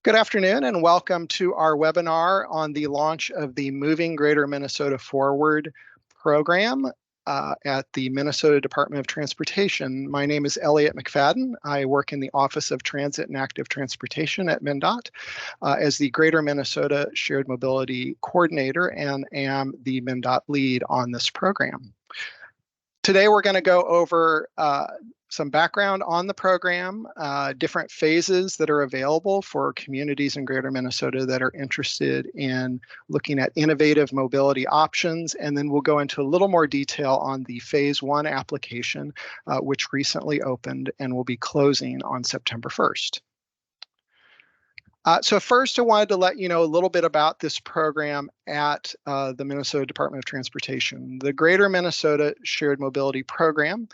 Good afternoon and welcome to our webinar on the launch of the Moving Greater Minnesota Forward program at the Minnesota Department of Transportation. My name is Elliot McFadden. I work in the Office of Transit and Active Transportation at MnDOT as the Greater Minnesota Shared Mobility Coordinator and am the MnDOT lead on this program. Today we're going to go over some background on the program, different phases that are available for communities in Greater Minnesota that are interested in looking at innovative mobility options, and then we'll go into a little more detail on the Phase 1 application, which recently opened and will be closing on September 1st. So first, I wanted to let you know a little bit about this program at the Minnesota Department of Transportation. The Greater Minnesota Shared Mobility Program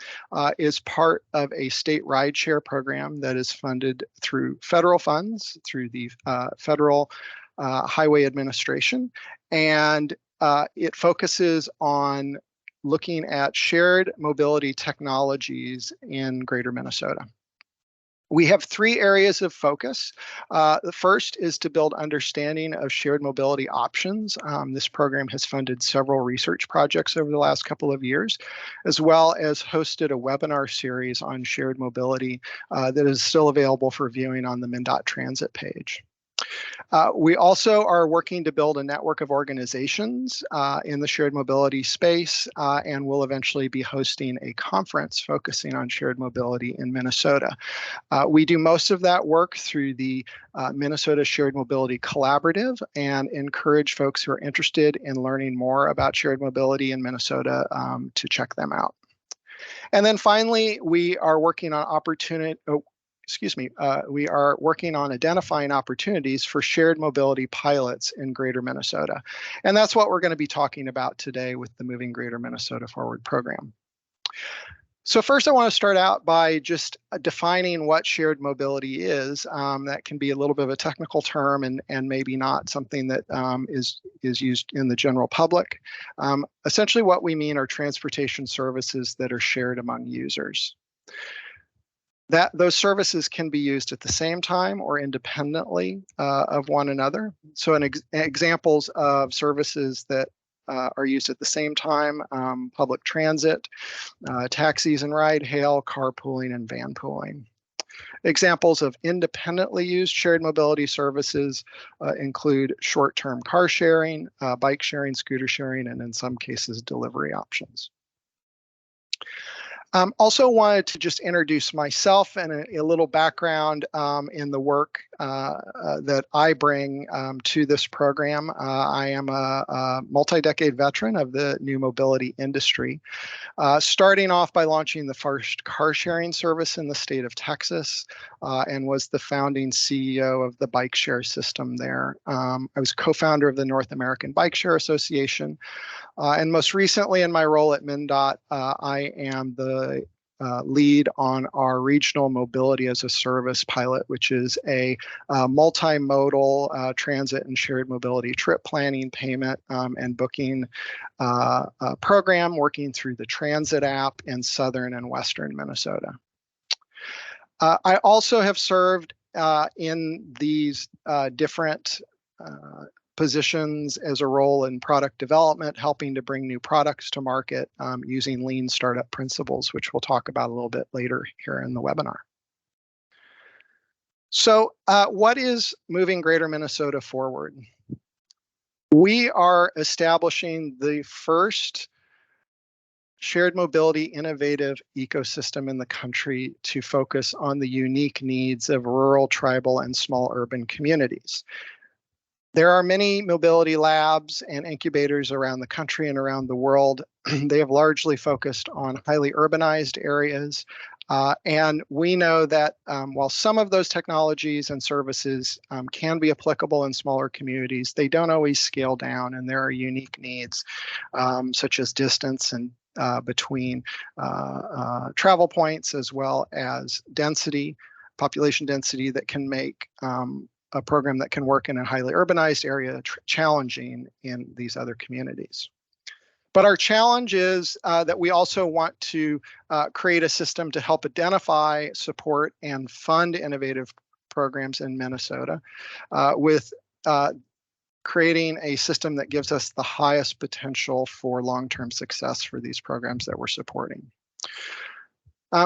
is part of a state rideshare program that is funded through federal funds, through the Federal Highway Administration, and it focuses on looking at shared mobility technologies in Greater Minnesota. We have three areas of focus. The first is to build understanding of shared mobility options. This program has funded several research projects over the last couple of years, as well as hosted a webinar series on shared mobility that is still available for viewing on the MnDOT Transit page. We also are working to build a network of organizations in the shared mobility space, and we'll eventually be hosting a conference focusing on shared mobility in Minnesota. We do most of that work through the Minnesota Shared Mobility Collaborative and encourage folks who are interested in learning more about shared mobility in Minnesota to check them out. And then finally, we are working on we are working on identifying opportunities for shared mobility pilots in Greater Minnesota. And that's what we're going to be talking about today with the Moving Greater Minnesota Forward program. So first, I want to start out by just defining what shared mobility is. That can be a little bit of a technical term and maybe not something that is used in the general public. Essentially, what we mean are transportation services that are shared among users. Those services can be used at the same time or independently of one another. So examples of services that are used at the same time, public transit, taxis and ride-hail, carpooling, and van pooling. Examples of independently used shared mobility services include short-term car sharing, bike sharing, scooter sharing, and in some cases, delivery options. Also wanted to just introduce myself and a little background in the work that I bring to this program. I am a multi-decade veteran of the new mobility industry, starting off by launching the first car sharing service in the state of Texas and was the founding CEO of the bike share system there. I was co-founder of the North American Bike Share Association. And most recently in my role at MnDOT, I am the lead on our regional mobility as a service pilot, which is a multimodal transit and shared mobility trip planning, payment, and booking program working through the transit app in southern and western Minnesota. I also have served in these different positions as a role in product development, helping to bring new products to market using lean startup principles, which we'll talk about a little bit later here in the webinar. So what is Moving Greater Minnesota Forward? We are establishing the first shared mobility innovative ecosystem in the country to focus on the unique needs of rural, tribal, and small urban communities. There are many mobility labs and incubators around the country and around the world. They have largely focused on highly urbanized areas. And we know that while some of those technologies and services can be applicable in smaller communities, they don't always scale down, and there are unique needs such as distance and between travel points, as well as density, population density that can make a program that can work in a highly urbanized area challenging in these other communities. But our challenge is that we also want to create a system to help identify, support, and fund innovative programs in Minnesota with creating a system that gives us the highest potential for long-term success for these programs that we're supporting.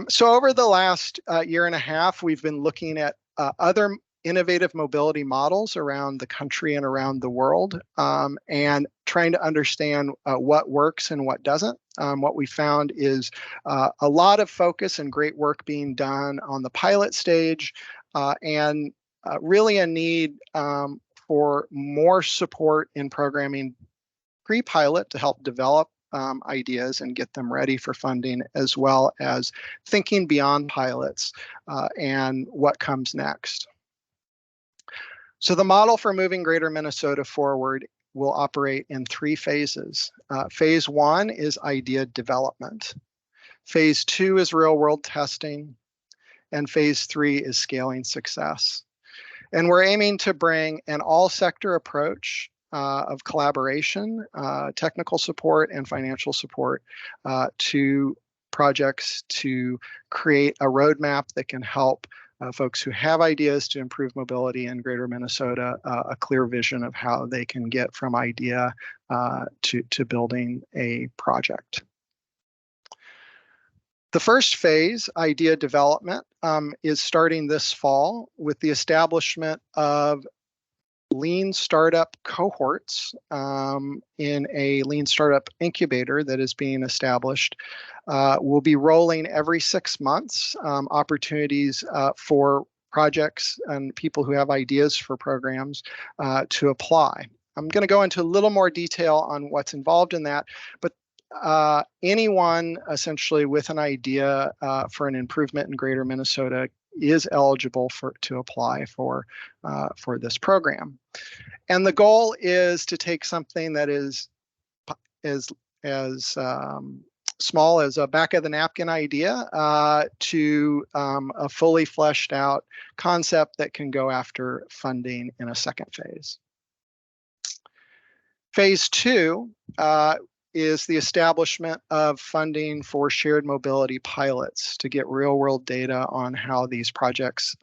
So over the last year and a half, we've been looking at other innovative mobility models around the country and around the world, and trying to understand what works and what doesn't. What we found is a lot of focus and great work being done on the pilot stage, and really a need for more support in programming pre-pilot to help develop ideas and get them ready for funding, as well as thinking beyond pilots and what comes next. So the model for moving Greater Minnesota forward will operate in 3 phases. Phase 1 is idea development. Phase 2 is real-world testing. And phase 3 is scaling success. And we're aiming to bring an all-sector approach of collaboration, technical support, and financial support to projects to create a roadmap that can help folks who have ideas to improve mobility in Greater Minnesota a clear vision of how they can get from idea to building a project. The first phase, idea development, is starting this fall with the establishment of lean startup cohorts in a lean startup incubator that is being established. We'll be rolling every 6 months opportunities for projects and people who have ideas for programs to apply. I'm going to go into a little more detail on what's involved in that, but anyone essentially with an idea for an improvement in Greater Minnesota is eligible to apply for this program. And the goal is to take something that is as small as a back of the napkin idea to a fully fleshed out concept that can go after funding in a second phase. Phase 2 is the establishment of funding for shared mobility pilots to get real-world data on how these projects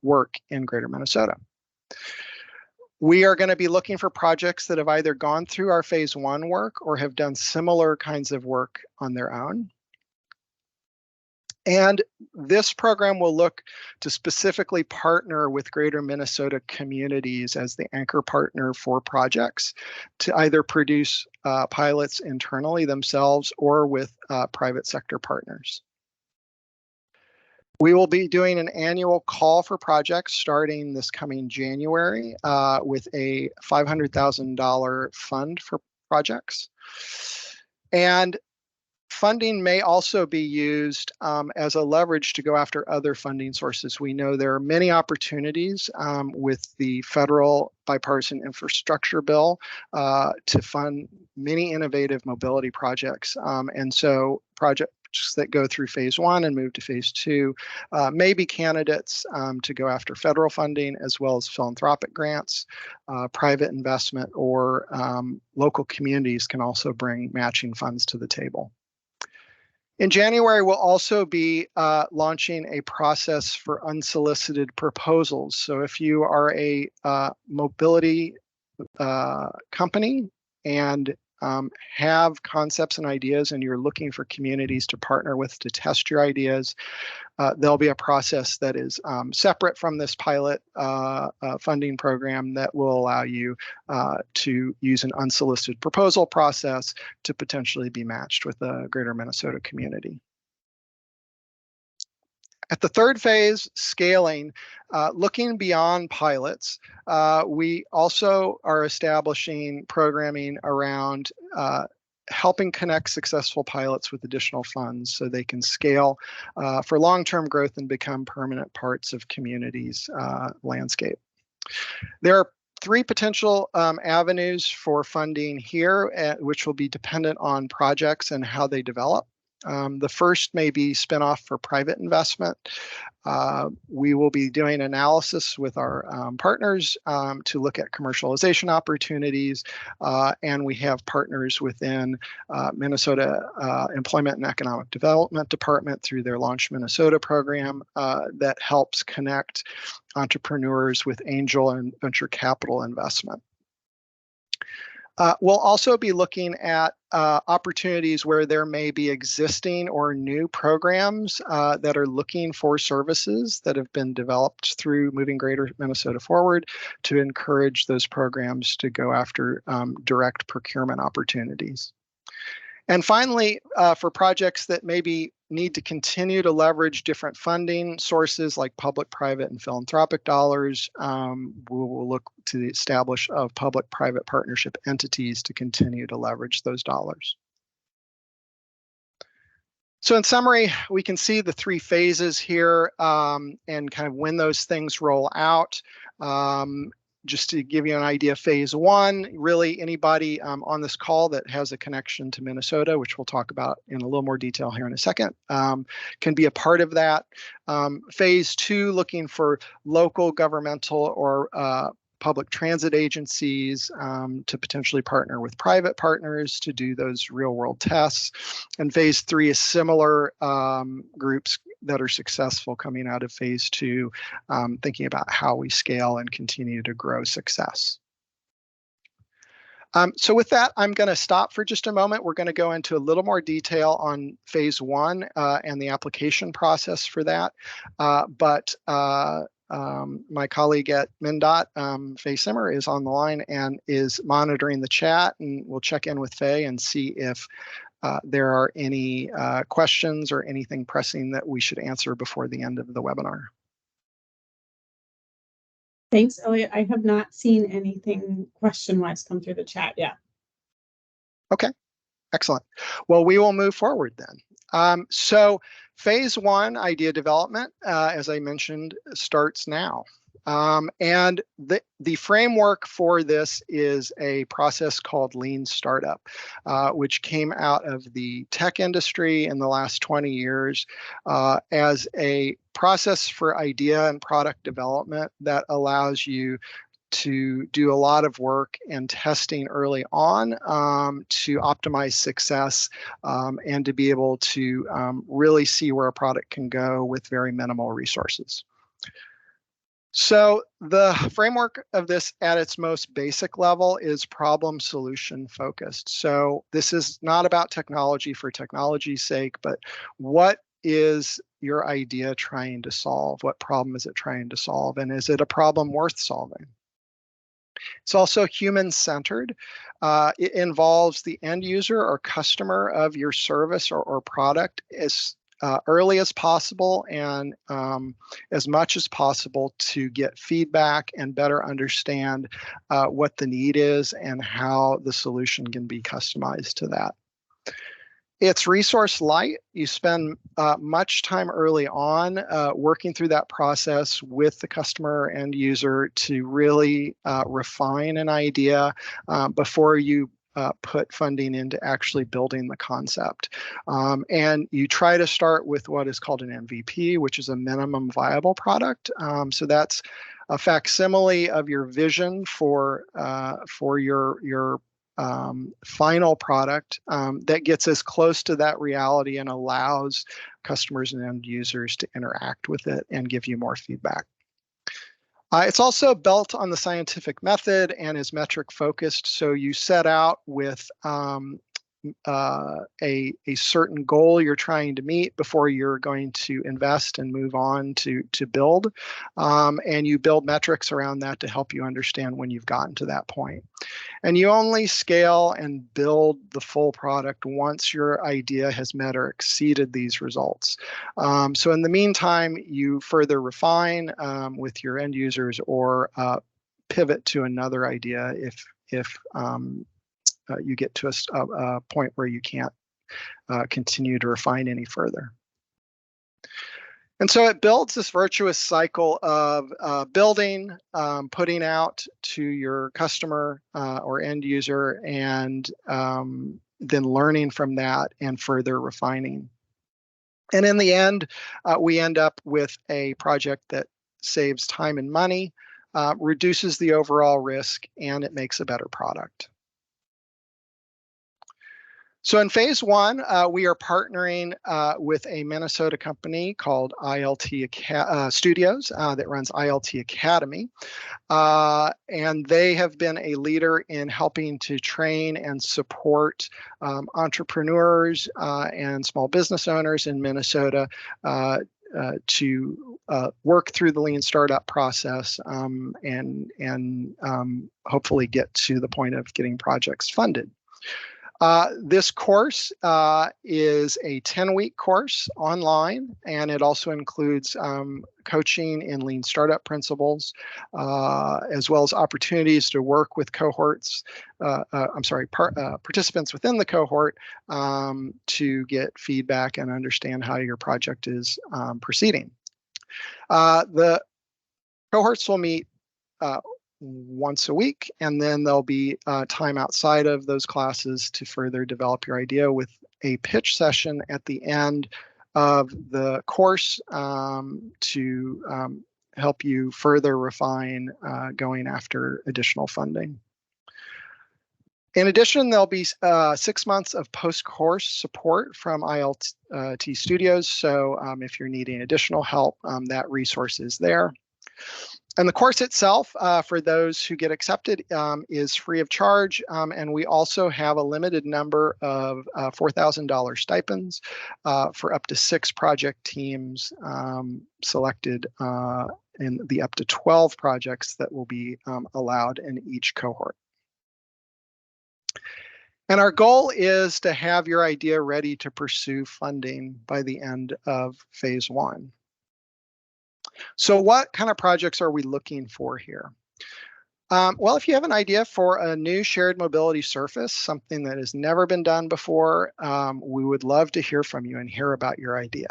work in Greater Minnesota. We are going to be looking for projects that have either gone through our phase 1 work or have done similar kinds of work on their own. And this program will look to specifically partner with Greater Minnesota communities as the anchor partner for projects to either produce pilots internally themselves or with private sector partners. We will be doing an annual call for projects starting this coming January with a $500,000 fund for projects. And funding may also be used as a leverage to go after other funding sources. We know there are many opportunities with the federal bipartisan infrastructure bill to fund many innovative mobility projects. And so projects that go through phase 1 and move to phase 2 may be candidates to go after federal funding, as well as philanthropic grants, private investment, or local communities can also bring matching funds to the table. In January, we'll also be launching a process for unsolicited proposals. So if you are a mobility company and have concepts and ideas and you're looking for communities to partner with to test your ideas, there'll be a process that is separate from this pilot funding program that will allow you to use an unsolicited proposal process to potentially be matched with the Greater Minnesota community. At the third phase, scaling, looking beyond pilots, we also are establishing programming around helping connect successful pilots with additional funds so they can scale for long-term growth and become permanent parts of communities' landscape. There are 3 potential avenues for funding here, which will be dependent on projects and how they develop. The first may be spinoff for private investment. We will be doing analysis with our partners to look at commercialization opportunities, and we have partners within Minnesota Employment and Economic Development Department through their Launch Minnesota program that helps connect entrepreneurs with angel and venture capital investment. We'll also be looking at opportunities where there may be existing or new programs that are looking for services that have been developed through Moving Greater Minnesota Forward to encourage those programs to go after direct procurement opportunities. And finally, for projects that maybe need to continue to leverage different funding sources like public, private, and philanthropic dollars, we will look to the establish of public-private partnership entities to continue to leverage those dollars. So in summary, we can see the three phases here and kind of when those things roll out. Just to give you an idea, phase one, really anybody on this call that has a connection to Minnesota, which we'll talk about in a little more detail here in a second, can be a part of that. Phase two, looking for local governmental or public transit agencies to potentially partner with private partners to do those real world tests. And phase three is similar groups that are successful coming out of phase two, thinking about how we scale and continue to grow success. So with that, I'm going to stop for just a moment. We're going to go into a little more detail on phase one and the application process for that. My colleague at MnDOT, Faye Simmer, is on the line and is monitoring the chat, and we'll check in with Faye and see if there are any questions or anything pressing that we should answer before the end of the webinar. Thanks, Elliot. I have not seen anything question-wise come through the chat yet. Okay, excellent. Well, we will move forward then. So phase one, idea development, as I mentioned, starts now. And the framework for this is a process called Lean Startup, which came out of the tech industry in the last 20 years as a process for idea and product development that allows you to do a lot of work and testing early on to optimize success and to be able to really see where a product can go with very minimal resources. So the framework of this at its most basic level is problem solution focused. So this is not about technology for technology's sake, but what is your idea trying to solve? What problem is it trying to solve? And is it a problem worth solving? It's also human-centered. It involves the end user or customer of your service or product as early as possible and as much as possible to get feedback and better understand what the need is and how the solution can be customized to that. It's resource light. You spend much time early on working through that process with the customer and user to really refine an idea before you put funding into actually building the concept. And you try to start with what is called an MVP, which is a minimum viable product. So that's a facsimile of your vision for your final product that gets as close to that reality and allows customers and end users to interact with it and give you more feedback. It's also built on the scientific method and is metric focused. So you set out with a certain goal you're trying to meet before you're going to invest and move on to build. And you build metrics around that to help you understand when you've gotten to that point. And you only scale and build the full product once your idea has met or exceeded these results. So in the meantime, you further refine with your end users or pivot to another idea if you get to a point where you can't continue to refine any further. And so it builds this virtuous cycle of building, putting out to your customer or end user, and then learning from that and further refining. And in the end, we end up with a project that saves time and money, reduces the overall risk, and it makes a better product. So in phase one, we are partnering with a Minnesota company called ILT Studios that runs ILT Academy. And they have been a leader in helping to train and support entrepreneurs and small business owners in Minnesota to work through the lean startup process and hopefully get to the point of getting projects funded. This course is a 10-week course online, and it also includes coaching in lean startup principles, as well as opportunities to work with cohorts, participants within the cohort to get feedback and understand how your project is proceeding. The cohorts will meet once a week, and then there'll be time outside of those classes to further develop your idea with a pitch session at the end of the course to help you further refine going after additional funding. In addition, there'll be 6 months of post-course support from ILT Studios. So if you're needing additional help, that resource is there. And the course itself, for those who get accepted, is free of charge. And we also have a limited number of $4,000 stipends for up to 6 project teams selected in the up to 12 projects that will be allowed in each cohort. And our goal is to have your idea ready to pursue funding by the end of phase one. So what kind of projects are we looking for here? Well, if you have an idea for a new shared mobility surface, something that has never been done before, we would love to hear from you and hear about your idea.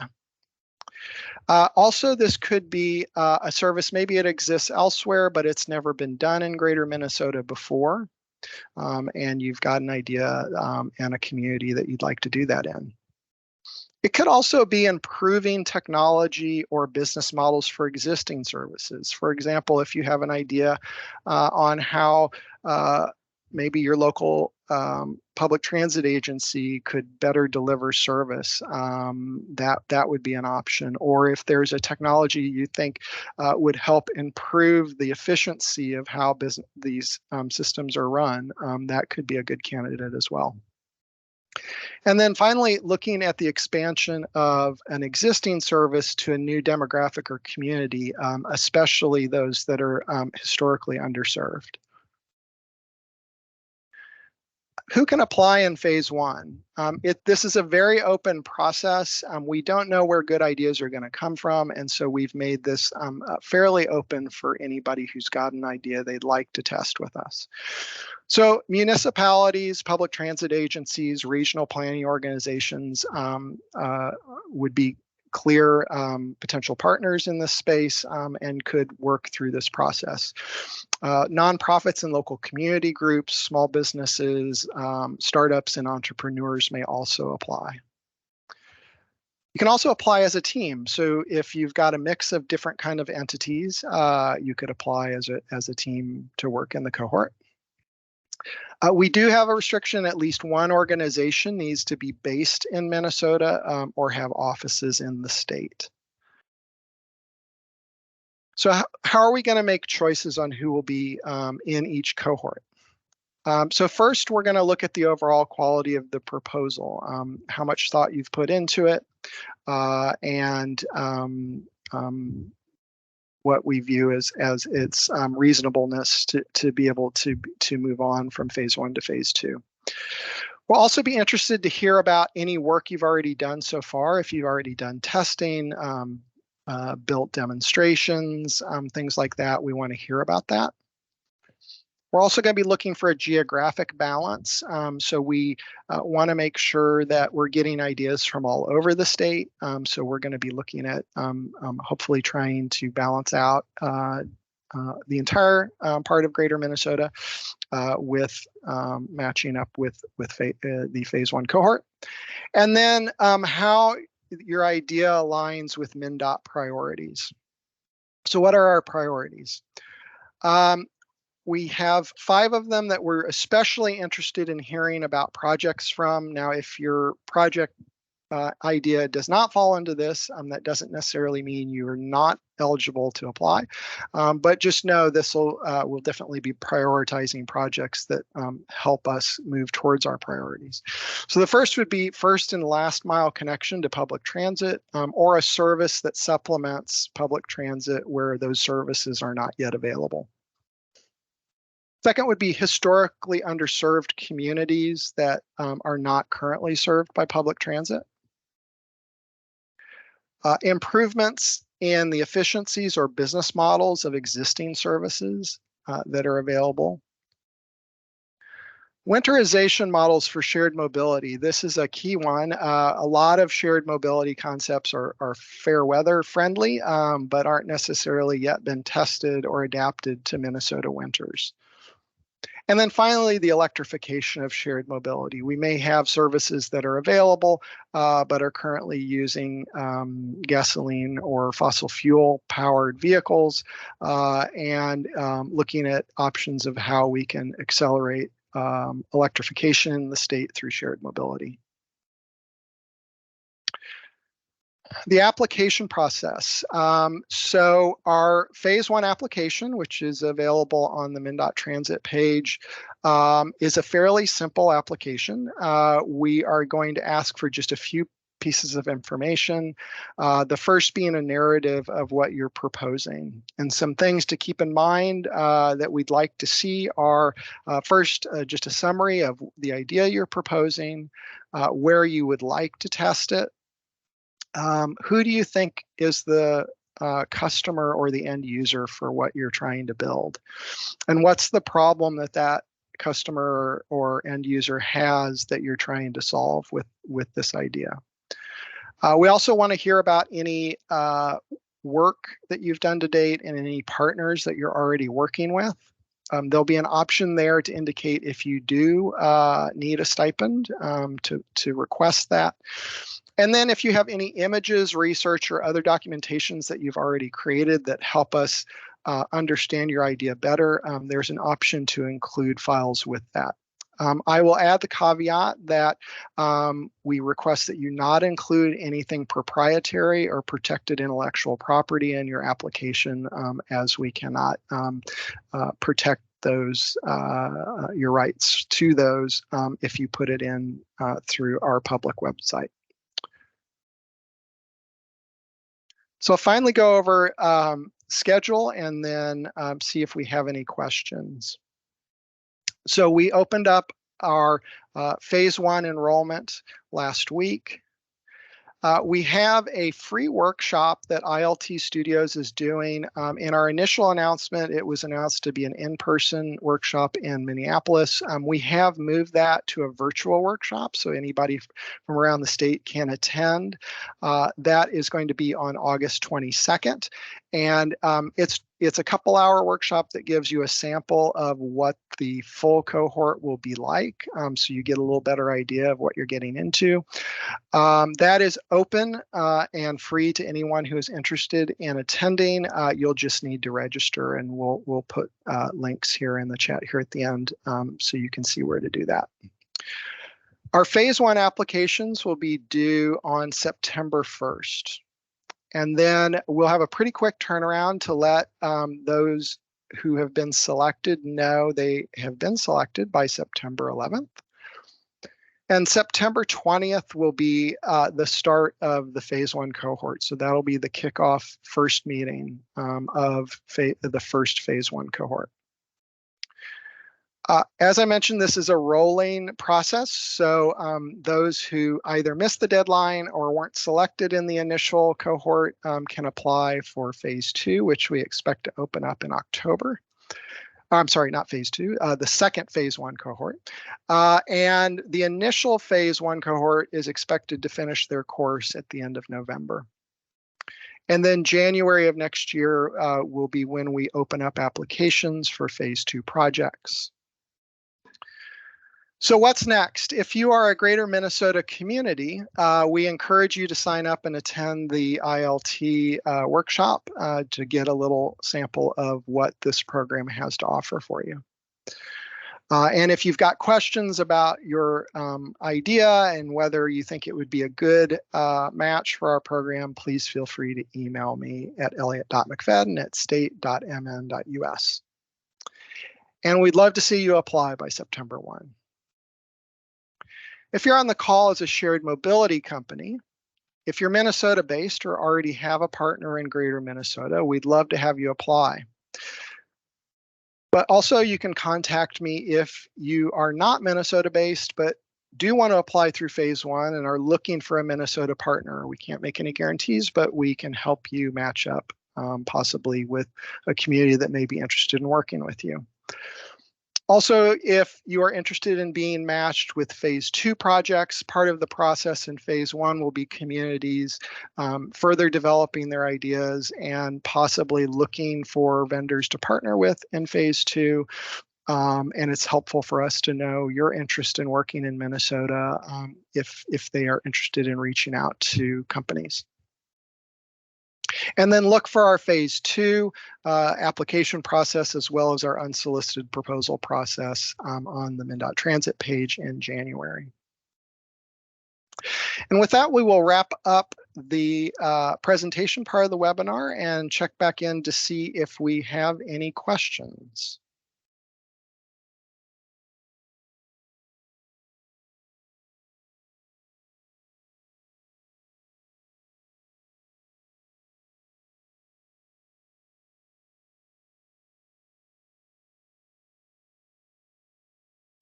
Also, this could be a service, maybe it exists elsewhere, but it's never been done in Greater Minnesota before, and you've got an idea and a community that you'd like to do that in. It could also be improving technology or business models for existing services. For example, if you have an idea on how maybe your local public transit agency could better deliver service, that would be an option. Or if there's a technology you think would help improve the efficiency of how these systems are run, that could be a good candidate as well. And then finally, looking at the expansion of an existing service to a new demographic or community, especially those that are historically underserved. Who can apply in phase one? This is a very open process. We don't know where good ideas are going to come from, and so we've made this fairly open for anybody who's got an idea they'd like to test with us. So municipalities, public transit agencies, regional planning organizations would be clear potential partners in this space and could work through this process. Nonprofits and local community groups, small businesses, startups, and entrepreneurs may also apply. You can also apply as a team. So if you've got a mix of different kind of entities, you could apply as a team to work in the cohort. We do have a restriction. At least one organization needs to be based in Minnesota or have offices in the state. So how are we going to make choices on who will be in each cohort? So first, we're going to look at the overall quality of the proposal, how much thought you've put into it, and what we view as its reasonableness to be able to move on from phase one to phase two. We'll also be interested to hear about any work you've already done so far. If you've already done testing, built demonstrations, things like that, we want to hear about that. We're also going to be looking for a geographic balance. So we want to make sure that we're getting ideas from all over the state. So we're going to be looking at hopefully trying to balance out the entire part of Greater Minnesota with matching up with the phase 1 cohort. And then how your idea aligns with MnDOT priorities. So what are our priorities? We have 5 of them that we're especially interested in hearing about projects from. Now, if your project idea does not fall into this, that doesn't necessarily mean you are not eligible to apply, but just know this will definitely be prioritizing projects that help us move towards our priorities. So the first would be first and last mile connection to public transit, or a service that supplements public transit where those services are not yet available. Second would be historically underserved communities that are not currently served by public transit. Improvements in the efficiencies or business models of existing services that are available. Winterization models for shared mobility. This is a key one. A lot of shared mobility concepts are fair weather friendly, but aren't necessarily yet been tested or adapted to Minnesota winters. And then finally, the electrification of shared mobility. We may have services that are available, but are currently using gasoline or fossil fuel powered vehicles, and looking at options of how we can accelerate electrification in the state through shared mobility. The application process. So our phase 1 application, which is available on the MnDOT Transit page, is a fairly simple application. We are going to ask for just a few pieces of information. The first being a narrative of what you're proposing. And some things to keep in mind that we'd like to see are first, just a summary of the idea you're proposing, where you would like to test it. Who do you think is the customer or the end user for what you're trying to build? And what's the problem that that customer or end user has that you're trying to solve with this idea? We also want to hear about any work that you've done to date and any partners that you're already working with. There'll be an option there to indicate if you do need a stipend to request that. And then if you have any images, research, or other documentations that you've already created that help us understand your idea better, there's an option to include files with that. I will add the caveat that we request that you not include anything proprietary or protected intellectual property in your application, as we cannot protect those your rights to those if you put it in through our public website. So I'll finally go over schedule and then see if we have any questions. So we opened up our phase 1 enrollment last week. We have a free workshop that ILT Studios is doing. In our initial announcement, it was announced to be an in-person workshop in Minneapolis. We have moved that to a virtual workshop, so anybody from around the state can attend. That is going to be on August 22nd, and it's a couple-hour workshop that gives you a sample of what the full cohort will be like, so you get a little better idea of what you're getting into. That is open and free to anyone who is interested in attending. You'll just need to register, and we'll put links here in the chat here at the end so you can see where to do that. Our phase 1 applications will be due on September 1st. And then we'll have a pretty quick turnaround to let those who have been selected know they have been selected by September 11th. And September 20th will be the start of the phase 1 cohort. So that'll be the kickoff first meeting of the first phase 1 cohort. As I mentioned, this is a rolling process. So those who either missed the deadline or weren't selected in the initial cohort can apply for phase 2, which we expect to open up in October. I'm sorry, not phase 2, the second phase 1 cohort. And the initial phase 1 cohort is expected to finish their course at the end of November. And then January of next year will be when we open up applications for phase 2 projects. So what's next? If you are a greater Minnesota community, we encourage you to sign up and attend the ILT workshop to get a little sample of what this program has to offer for you. And if you've got questions about your idea and whether you think it would be a good match for our program, please feel free to email me at elliot.mcfadden@state.mn.us. And we'd love to see you apply by September 1. If you're on the call as a shared mobility company, if you're Minnesota-based or already have a partner in Greater Minnesota, we'd love to have you apply. But also you can contact me if you are not Minnesota-based, but do want to apply through phase 1 and are looking for a Minnesota partner. We can't make any guarantees, but we can help you match up possibly with a community that may be interested in working with you. Also, if you are interested in being matched with phase 2 projects, part of the process in phase 1 will be communities further developing their ideas and possibly looking for vendors to partner with in phase 2. And it's helpful for us to know your interest in working in Minnesota if they are interested in reaching out to companies. And then look for our phase 2 application process as well as our unsolicited proposal process on the MnDOT Transit page in January. And with that, we will wrap up the presentation part of the webinar and check back in to see if we have any questions.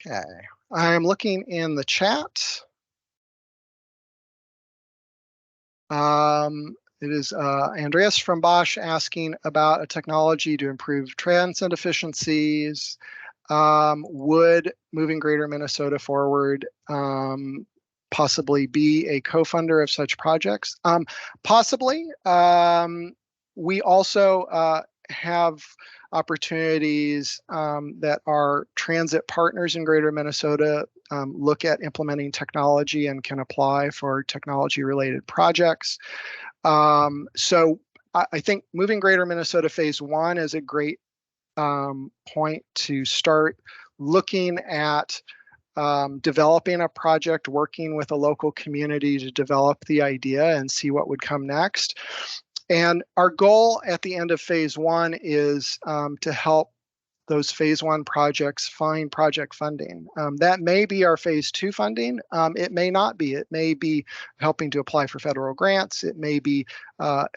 Okay, I'm looking in the chat. It is Andreas from Bosch asking about a technology to improve transit efficiencies. Would moving Greater Minnesota forward possibly be a co-funder of such projects? Possibly. We also have opportunities that our transit partners in Greater Minnesota look at implementing technology and can apply for technology-related projects. So I think moving Greater Minnesota phase 1 is a great point to start looking at developing a project, working with a local community to develop the idea and see what would come next. And our goal at the end of phase 1 is to help those phase 1 projects find project funding. That may be our phase 2 funding. It may not be. It may be helping to apply for federal grants. It may be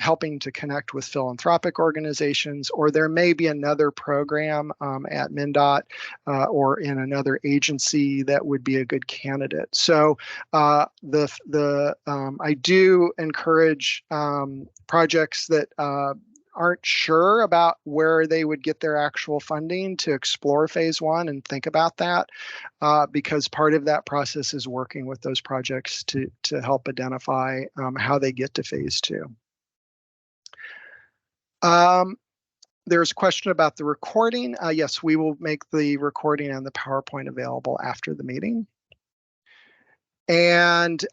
helping to connect with philanthropic organizations, or there may be another program at MnDOT or in another agency that would be a good candidate. So I do encourage projects that aren't sure about where they would get their actual funding to explore phase 1 and think about that, because part of that process is working with those projects to help identify how they get to phase 2. There's a question about the recording. Yes, we will make the recording and the PowerPoint available after the meeting. And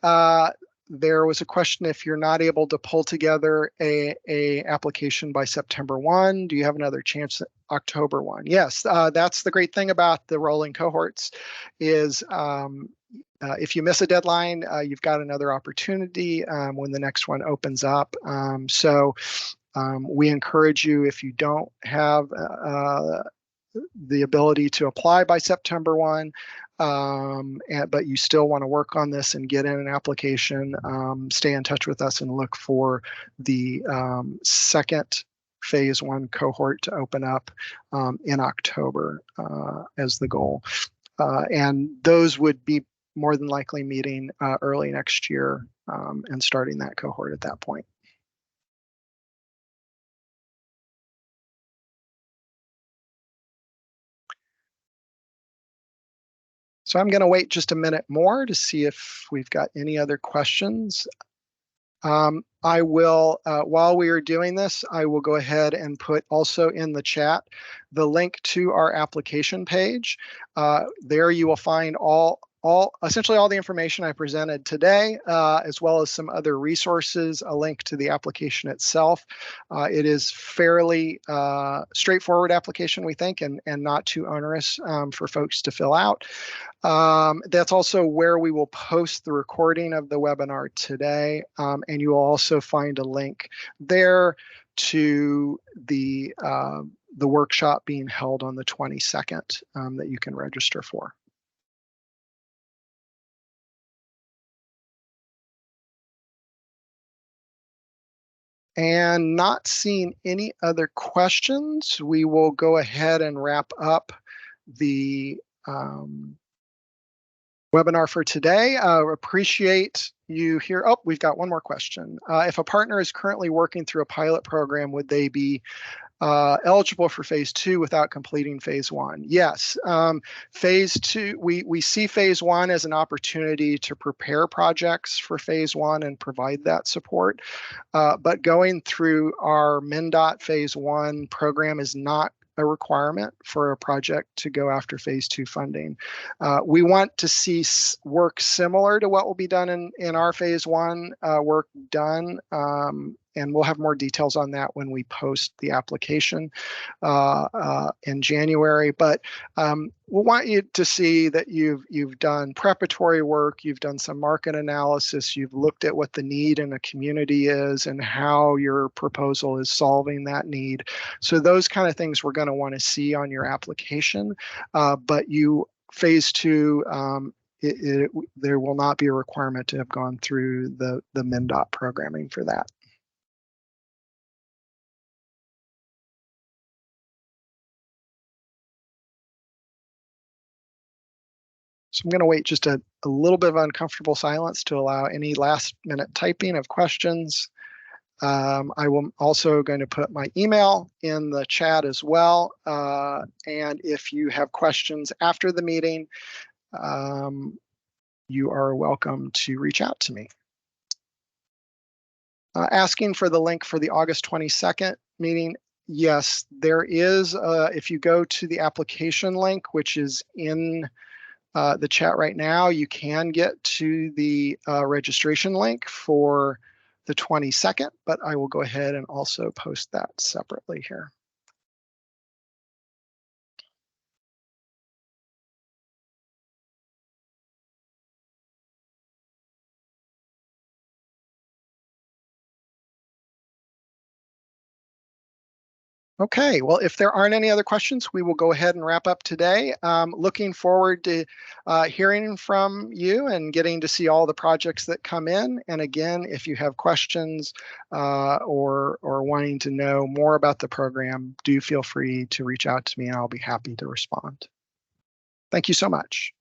there was a question, if you're not able to pull together a application by September 1, do you have another chance at October 1? Yes, that's the great thing about the rolling cohorts is if you miss a deadline, you've got another opportunity when the next one opens up. So we encourage you, if you don't have the ability to apply by September 1, but you still want to work on this and get in an application, stay in touch with us and look for the second phase 1 cohort to open up in October as the goal. And those would be more than likely meeting early next year and starting that cohort at that point. So I'm going to wait just a minute more to see if we've got any other questions. I will, while we are doing this, I will go ahead and put also in the chat the link to our application page. There you will find essentially all the information I presented today, as well as some other resources, a link to the application itself. It is fairly straightforward application, we think, and not too onerous for folks to fill out. That's also where we will post the recording of the webinar today, and you will also find a link there to the workshop being held on the 22nd that you can register for. And not seeing any other questions, we will go ahead and wrap up the webinar for today. Appreciate you here. Oh, we've got one more question. If a partner is currently working through a pilot program, would they be eligible for phase 2 without completing phase 1? Yes. Phase 2, we see phase 1 as an opportunity to prepare projects for phase 1 and provide that support. But going through our MnDOT phase 1 program is not a requirement for a project to go after phase 2 funding. We want to see work similar to what will be done in our phase 1 work done. And we'll have more details on that when we post the application in January. But we want you to see that you've done preparatory work, you've done some market analysis, you've looked at what the need in a community is and how your proposal is solving that need. So those kind of things we're going to want to see on your application. But phase 2, there will not be a requirement to have gone through the MnDOT programming for that. So I'm going to wait just a little bit of uncomfortable silence to allow any last minute typing of questions. I will also going to put my email in the chat as well. And if you have questions after the meeting, you are welcome to reach out to me. Asking for the link for the August 22nd meeting. Yes, there is. If you go to the application link, which is in the chat right now, you can get to the registration link for the 22nd, but I will go ahead and also post that separately here. Okay, well, if there aren't any other questions, we will go ahead and wrap up today. Looking forward to hearing from you and getting to see all the projects that come in. And again, if you have questions or wanting to know more about the program, do feel free to reach out to me and I'll be happy to respond. Thank you so much.